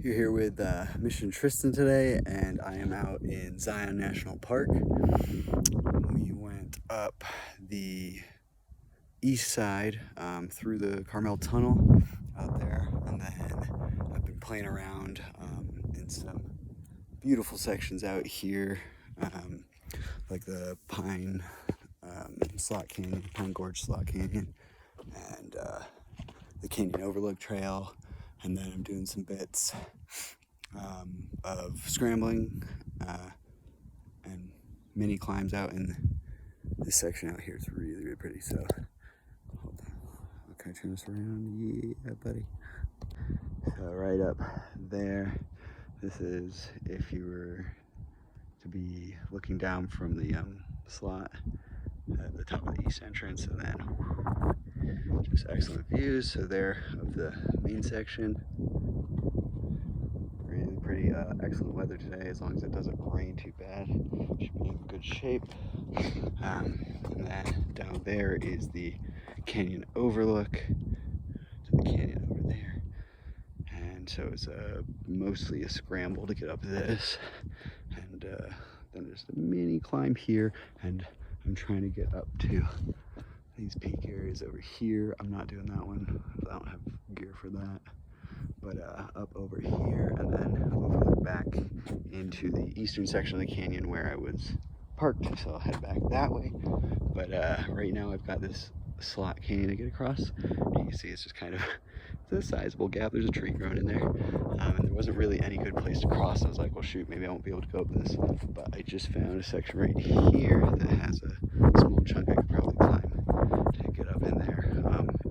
You're here with Mission Tristan today, and I am out in Zion National Park. We went up the east side through the Carmel Tunnel out there, and then I've been playing around in some beautiful sections out here, like the Pine Gorge Slot Canyon, and the Canyon Overlook Trail, and then I'm doing some bits of scrambling and mini climbs out in this section out here. It's really, really pretty. So, hold on. Can I turn this around? Yeah, buddy. So, right up there, this is if you were to be looking down from the slot at the top of the east entrance, and then just excellent views. So, there of the main section. Really pretty, excellent weather today, as long as it doesn't rain too bad. Should be in good shape. And then down there is the canyon overlook to the canyon over there. And so it's mostly a scramble to get up this. And then there's the mini climb here, and I'm trying to get up to these peak areas over here. I'm not doing that one, I don't have gear for that. But up over here, and then overlook back into the eastern section of the canyon where I was parked, so I'll head back that way. But right now I've got this slot canyon to get across. You can see it's just kind of, it's a sizable gap. There's a tree growing in there, and there wasn't really any good place to cross. I was like, well shoot, maybe I won't be able to go up this, but I just found a section right here that has a small chunk I could probably climb to get up in there,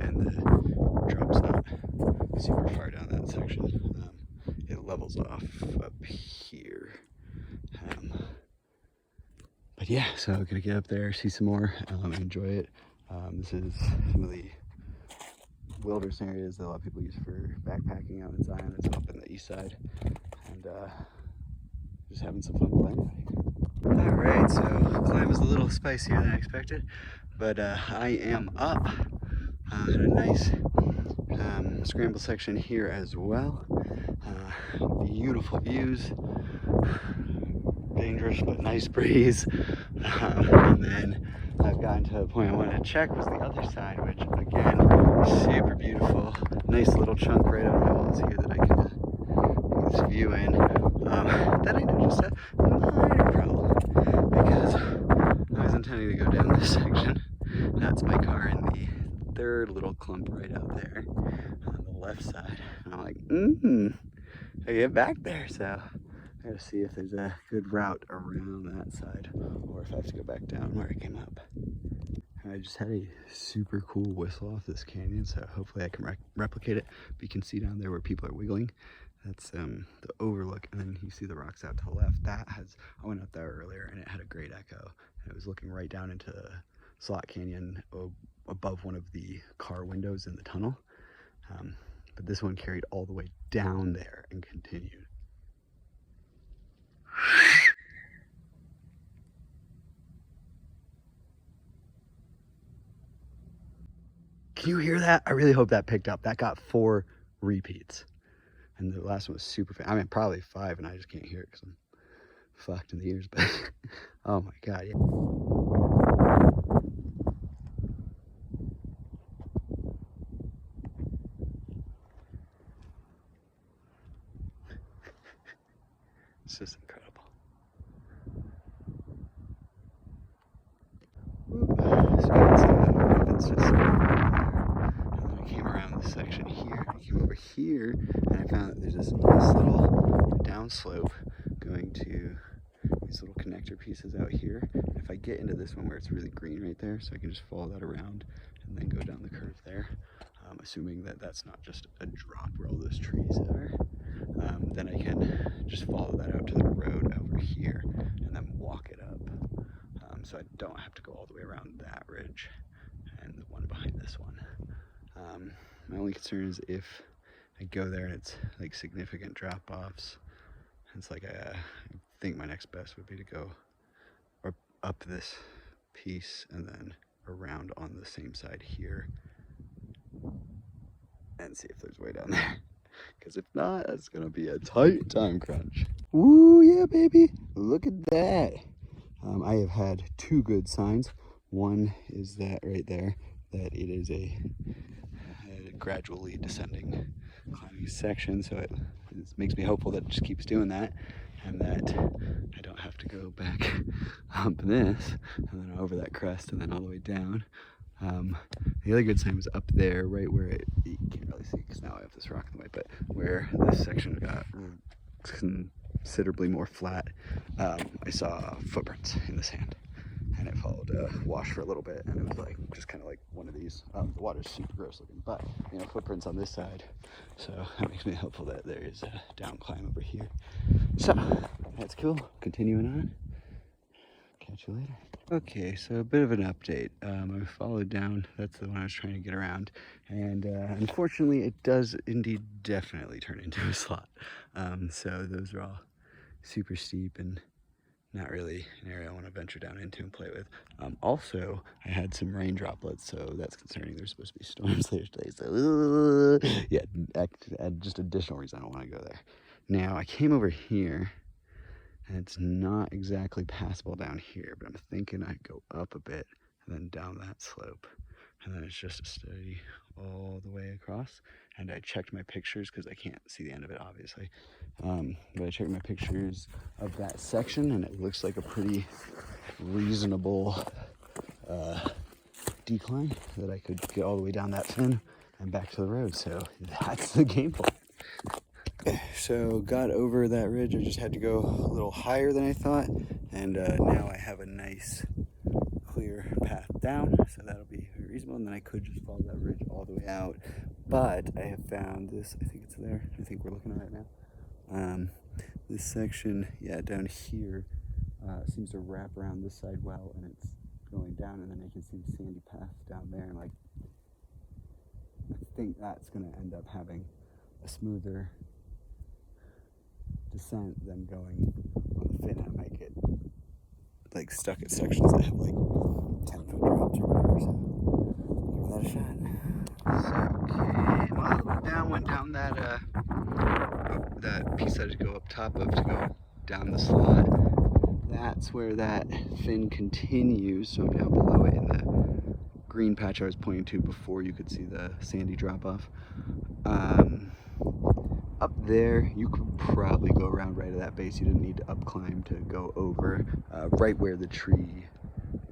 and the drop's not super far down that section. It levels off up here. But yeah, so I'm gonna get up there, see some more, enjoy it. This is some of the wilderness areas that a lot of people use for backpacking out in Zion. It's up in the east side, and just having some fun playing. All right, so the climb is a little spicier than I expected, but I am up at a nice scramble section here as well. Beautiful views, dangerous but nice breeze. And then I've gotten to the point I wanted to check was the other side, which again, super beautiful. Nice little chunk right out of the walls here that I can get this view in. Then I noticed a minor problem, because I was intending to go down this section. That's my car in the third little clump right out there on the left side. And I'm like, I get back there, so I gotta see if there's a good route around that side, or if I have to go back down where I came up. I just had a super cool whistle off this canyon, so hopefully I can replicate it. But you can see down there where people are wiggling. That's the overlook, and then you see the rocks out to the left. That has, I went up there earlier, and it had a great echo. And it was looking right down into Slot Canyon above one of the car windows in the tunnel. But this one carried all the way down there and continued. Can you hear that? I really hope that picked up. That got 4 repeats. And the last one was super fast. I mean, probably 5, and I just can't hear it because I'm fucked in the ears. But oh my God, yeah. It's just incredible. So it's just, and then I came around this section here. I came over here, and I found that there's this nice little downslope going to these little connector pieces out here. And if I get into this one where it's really green right there, so I can just follow that around and then go down the curve there, assuming that that's not just a drop where all those trees are, then I can just follow that out to the road over here and then walk it up. So I don't have to go all the way around that ridge and the one behind this one. My only concern is if I go there and it's like significant drop-offs. It's like I think my next best would be to go up this piece and then around on the same side here and see if there's way down there. because if not, that's gonna be a tight time crunch. Woo, yeah, baby, look at that. I have had two good signs. One is that right there, that it is a gradually descending climbing section, so it makes me hopeful that it just keeps doing that, and that I don't have to go back up this and then over that crest and then all the way down. The other good sign was up there, right where you can't really see because now I have this rock in the way, but where this section got considerably more flat, I saw footprints in the sand. And it followed a wash for a little bit, and it was like just kind of like one of these. The water's super gross looking, but you know, footprints on this side, so that makes me hopeful that there is a down climb over here. So that's cool. Continuing on. Catch you later. Okay, so a bit of an update. I followed down. That's the one I was trying to get around, and unfortunately, it does indeed definitely turn into a slot. So those are all super steep and not really an area I want to venture down into and play with. Also, I had some rain droplets, so that's concerning. There's supposed to be storms later today, so yeah, just additional reason I don't want to go there. Now, I came over here, and it's not exactly passable down here, but I'm thinking I'd go up a bit and then down that slope, and then it's just a steady all the way across. And I checked my pictures because I can't see the end of it, obviously. But I checked my pictures of that section, and it looks like a pretty reasonable decline that I could get all the way down that fin and back to the road. So that's the game plan. So got over that ridge. I just had to go a little higher than I thought, and now I have a nice clear path down, so that'll be very reasonable, and then I could just follow that ridge all the way out. But I have found this, I think it's there, I think we're looking at it right now. This section, yeah, down here, seems to wrap around this side well, and it's going down, and then I can see the sandy path down there, and like, I think that's gonna end up having a smoother descent than going on the fin. I might get like stuck at sections that have like 10-foot drops or whatever, so give that a shot. Okay, well, went down that piece that I go up top of to go down the slot. That's where that fin continues, so I'm now below it in the green patch I was pointing to before you could see the sandy drop off. Up there, you could probably go around right at that base. You didn't need to up climb to go over right where the tree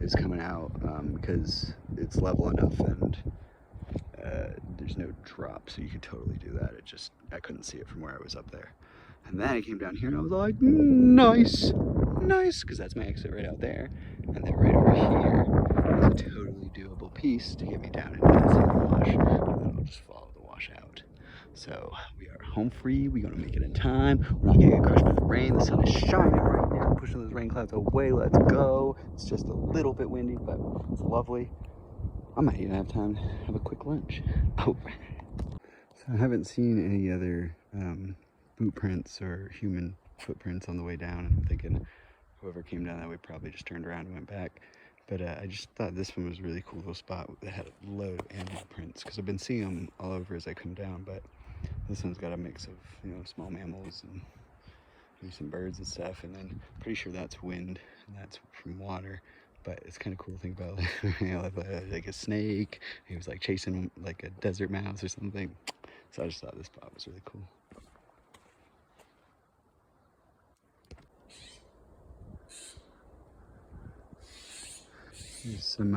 is coming out, because it's level enough and there's no drop, so you could totally do that. I couldn't see it from where I was up there. And then I came down here and I was like, nice, because that's my exit right out there. And then right over here is a totally doable piece to get me down into that sandy wash, and then I'll just follow the wash out. So we are home free. We're gonna make it in time. We're not gonna get crushed by the rain. The sun is shining right now, pushing those rain clouds away. Let's go. It's just a little bit windy, but it's lovely. I might even have time to have a quick lunch. Oh. So I haven't seen any other boot prints or human footprints on the way down. I'm thinking whoever came down that way probably just turned around and went back. But I just thought this one was a really cool little spot that had a load of animal prints, because I've been seeing them all over as I come down, but this one's got a mix of, you know, small mammals and maybe some birds and stuff, and then pretty sure that's wind and that's from water. But it's kind of cool to think about, like, you know, like a snake. He was like chasing like a desert mouse or something. So I just thought this spot was really cool. There's some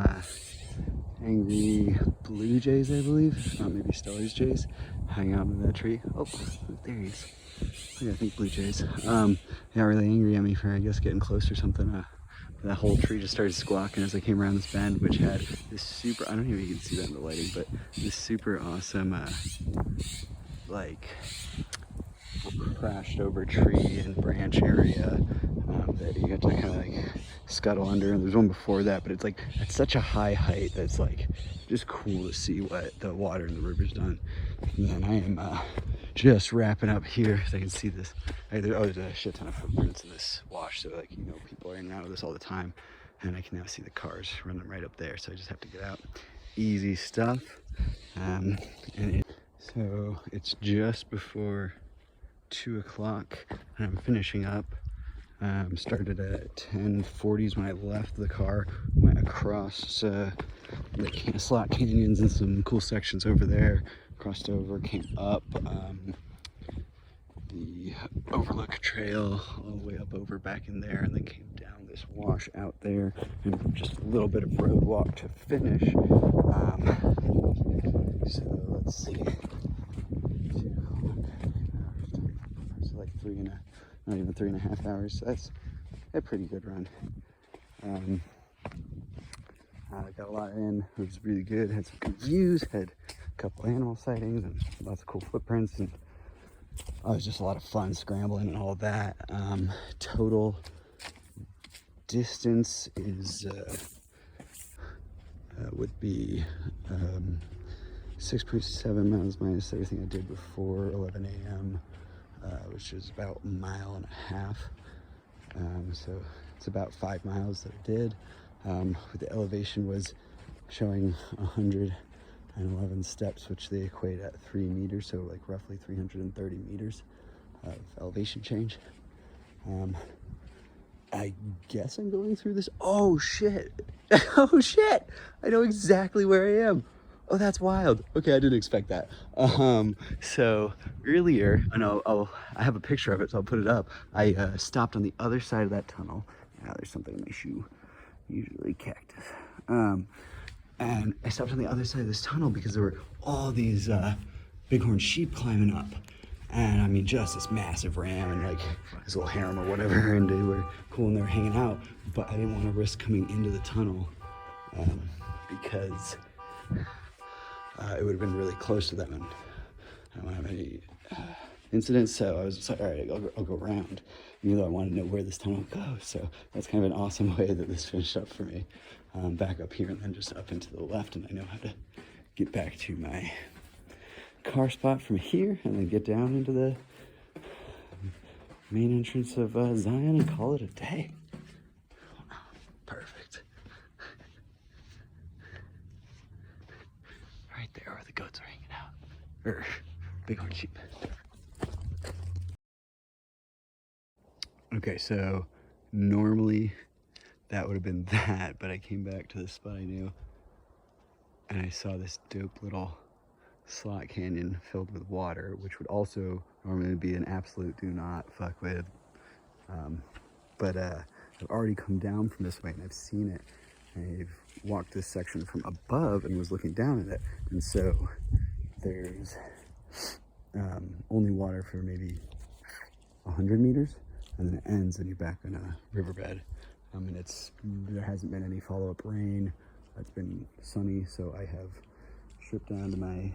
angry blue jays, I believe, not maybe Stellar's jays, hanging out in that tree. Oh, there he is. Yeah, I think blue jays. They got really angry at me for, I guess, getting close or something. That whole tree just started squawking as I came around this bend, which had this super, I don't know if you can see that in the lighting, but this super awesome, like, crashed over tree and branch area that you got to kind of like scuttle under. And there's one before that, but it's like at such a high height that it's like just cool to see what the water in the river's done. And then I am just wrapping up here, so I can see this. There's a shit ton of footprints in this wash, so like, you know, people are in and out of this all the time, and I can now see the cars running right up there, so I just have to get out. Easy stuff. And So it's just before 2 o'clock and I'm finishing up. Started at 10:40 when I left the car, went across the slot canyons and some cool sections over there, crossed over, came up the overlook trail all the way up over back in there, and then came down this wash out there, and just a little bit of road walk to finish. So let's see, so like not even 3.5 hours. So that's a pretty good run. I got a lot in. It was really good. Had some good views. Had a couple animal sightings and lots of cool footprints, and it was just a lot of fun scrambling and all that. Total distance is would be 6.7 miles minus everything I did before 11 a.m., which is about 1.5 miles. So it's about 5 miles that I did. With the elevation was showing 111 steps, which they equate at 3 meters, so like roughly 330 meters of elevation change. I guess I'm going through this. Oh shit! Oh shit! I know exactly where I am. Oh, that's wild. Okay, I didn't expect that. So earlier, I have a picture of it, so I'll put it up. I stopped on the other side of that tunnel. Now there's something in my shoe, usually cactus. And I stopped on the other side of this tunnel because there were all these bighorn sheep climbing up. And I mean, just this massive ram and like this little harem or whatever, and they were cool and they were hanging out. But I didn't want to risk coming into the tunnel because it would have been really close to them, and I don't have any incidents. So I was just like, all right, I'll go around, even though I wanted to know where this tunnel goes. So that's kind of an awesome way that this finished up for me. Back up here and then just up and to the left, and I know how to get back to my car spot from here and then get down into the main entrance of Zion and call it a day. Perfect. Right there where the goats are hanging out, or bighorn sheep. Okay, so normally that would have been that, but I came back to the spot I knew and I saw this dope little slot canyon filled with water, which would also normally be an absolute do not fuck with. But I've already come down from this way and I've seen it. I've walked this section from above and was looking down at it. And so there's only water for maybe 100 meters, and then it ends and you're back on a riverbed. And there hasn't been any follow-up rain. It's been sunny, so I have stripped down to my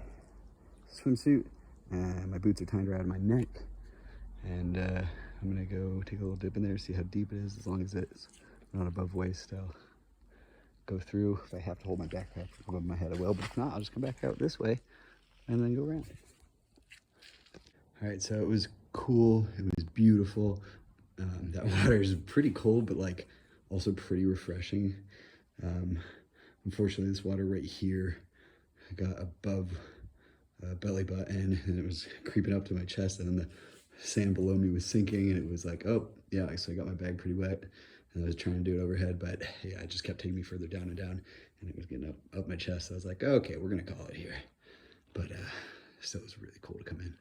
swimsuit and my boots are tied around my neck, and I'm gonna go take a little dip in there, see how deep it is. As long as it's not above waist, I'll go through. If I have to hold my backpack above my head, I will, but if not, I'll just come back out this way and then go around. All right, so it was cool, it was beautiful. That water is pretty cold, but like also pretty refreshing. Unfortunately, this water right here got above belly button and it was creeping up to my chest, and then the sand below me was sinking, and it was like, oh yeah, so I got my bag pretty wet, and I was trying to do it overhead, but yeah, it just kept taking me further down and down, and it was getting up my chest. So I was like, okay, we're gonna call it here. But still, it was really cool to come in.